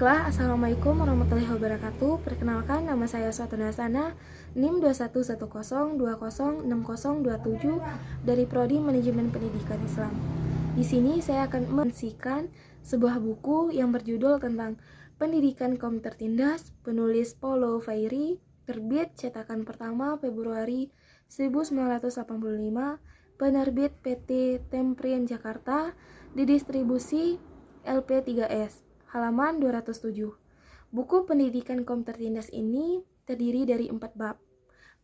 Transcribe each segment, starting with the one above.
Baiklah, Assalamualaikum warahmatullahi wabarakatuh. Perkenalkan, nama saya Swatuna Hasana, NIM 2110206027 dari Prodi Manajemen Pendidikan Islam. Di sini saya akan menyaksikan sebuah buku yang berjudul tentang Pendidikan Kaum Tertindas, penulis Paulo Freire, terbit cetakan pertama Februari 1985, penerbit PT Temprian Jakarta, didistribusi LP3S. Halaman 207. Buku Pendidikan Kaum Tertindas ini terdiri dari 4 bab.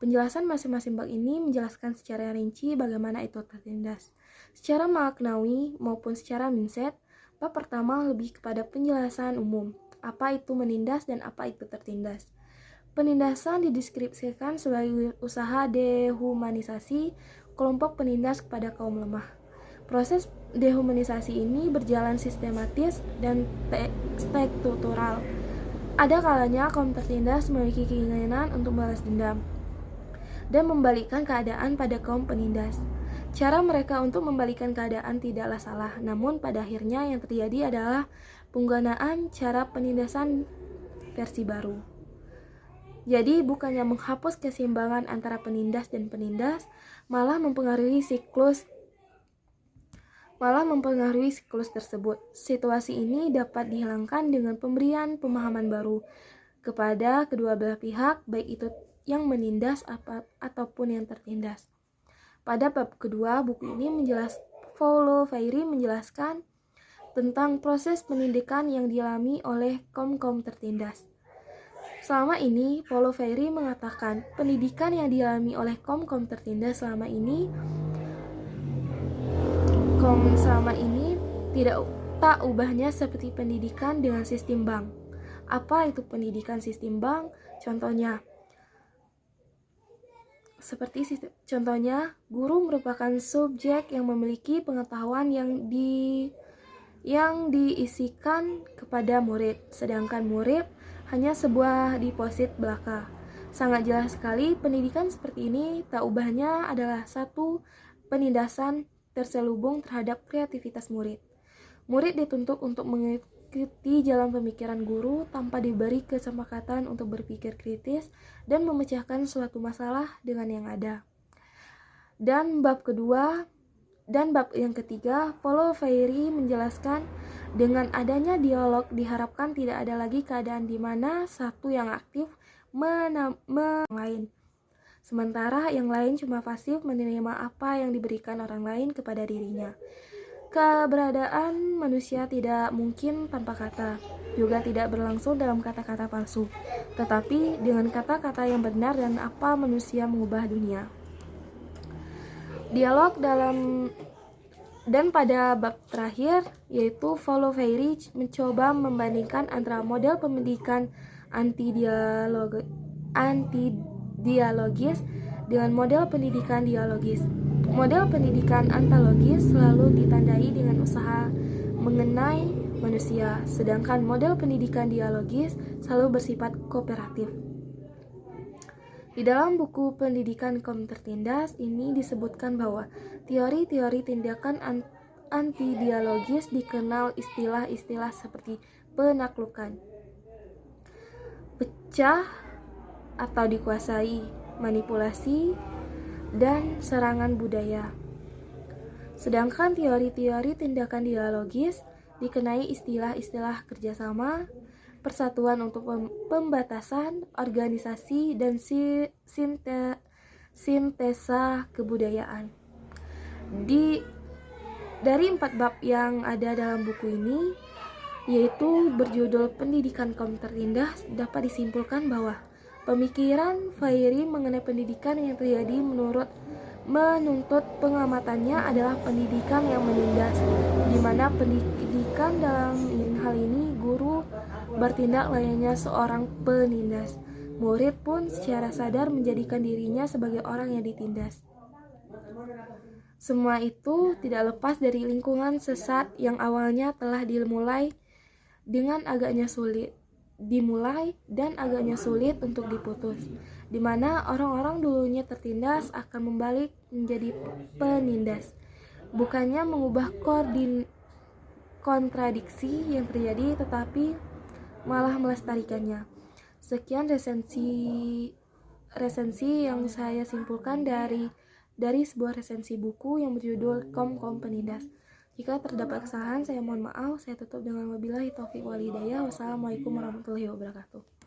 Penjelasan masing-masing bab ini menjelaskan secara rinci bagaimana itu tertindas. Secara maknawi maupun secara mindset, bab pertama lebih kepada penjelasan umum, apa itu menindas dan apa itu tertindas. Penindasan dideskripsikan sebagai usaha dehumanisasi kelompok penindas kepada kaum lemah. Proses dehumanisasi ini berjalan sistematis dan struktural. Ada kalanya kaum tertindas memiliki keinginan untuk balas dendam dan membalikkan keadaan pada kaum penindas. Cara mereka untuk membalikkan keadaan tidaklah salah, namun pada akhirnya yang terjadi adalah penggunaan cara penindasan versi baru. Jadi bukannya menghapus keseimbangan antara penindas dan penindas, malah mempengaruhi siklus tersebut. Situasi ini dapat dihilangkan dengan pemberian pemahaman baru kepada kedua belah pihak, baik itu yang menindas ataupun yang tertindas. Pada bab kedua, buku ini Paulo Freire menjelaskan tentang proses pendidikan yang dialami oleh kaum tertindas. Selama ini, Paulo Freire mengatakan pendidikan yang dialami oleh kaum tertindas selama ini tak ubahnya seperti pendidikan dengan sistem bank. Apa itu pendidikan sistem bank? Contohnya, guru merupakan subjek yang memiliki pengetahuan yang diisikan kepada murid, sedangkan murid hanya sebuah deposit belaka. Sangat jelas sekali, pendidikan seperti ini tak ubahnya adalah satu penindasan terselubung terhadap kreativitas murid. Murid dituntut untuk mengikuti jalan pemikiran guru tanpa diberi kesepakatan untuk berpikir kritis dan memecahkan suatu masalah dengan yang ada. Dan bab yang ketiga, Paulo Freire menjelaskan dengan adanya dialog diharapkan tidak ada lagi keadaan di mana satu yang aktif lain, sementara yang lain cuma pasif menerima apa yang diberikan orang lain kepada dirinya. Keberadaan manusia tidak mungkin tanpa kata, juga tidak berlangsung dalam kata-kata palsu, tetapi dengan kata-kata yang benar dan apa manusia mengubah dunia. Dialog dan pada bab terakhir, yaitu Paulo Freire mencoba membandingkan antara model pendidikan antidialogis dengan model pendidikan dialogis. Model pendidikan antalogis selalu ditandai dengan usaha mengenai manusia, sedangkan model pendidikan dialogis selalu bersifat kooperatif. Di dalam buku Pendidikan Kaum Tertindas ini disebutkan bahwa teori-teori tindakan antidialogis dikenal istilah-istilah seperti penaklukan, pecah atau dikuasai, manipulasi, dan serangan budaya. Sedangkan teori-teori tindakan dialogis dikenai istilah-istilah kerjasama, persatuan untuk pembatasan, organisasi, dan sintesa kebudayaan. Dari 4 bab yang ada dalam buku ini, yaitu berjudul Pendidikan Kaum Tertindas, dapat disimpulkan bahwa pemikiran Freire mengenai pendidikan yang terjadi menuntut pengamatannya adalah pendidikan yang menindas, di mana pendidikan dalam hal ini guru bertindak layaknya seorang penindas. Murid pun secara sadar menjadikan dirinya sebagai orang yang ditindas. Semua itu tidak lepas dari lingkungan sesat yang awalnya telah dimulai dan agaknya sulit untuk diputus, di mana orang-orang dulunya tertindas akan membalik menjadi penindas. Bukannya mengubah kontradiksi yang terjadi, tetapi malah melestarikannya. Sekian resensi yang saya simpulkan dari sebuah resensi buku yang berjudul Kom Penindas. Jika terdapat kesalahan, saya mohon maaf. Saya tutup dengan wabillahi taufiq wal hidayah. Wassalamualaikum warahmatullahi wabarakatuh.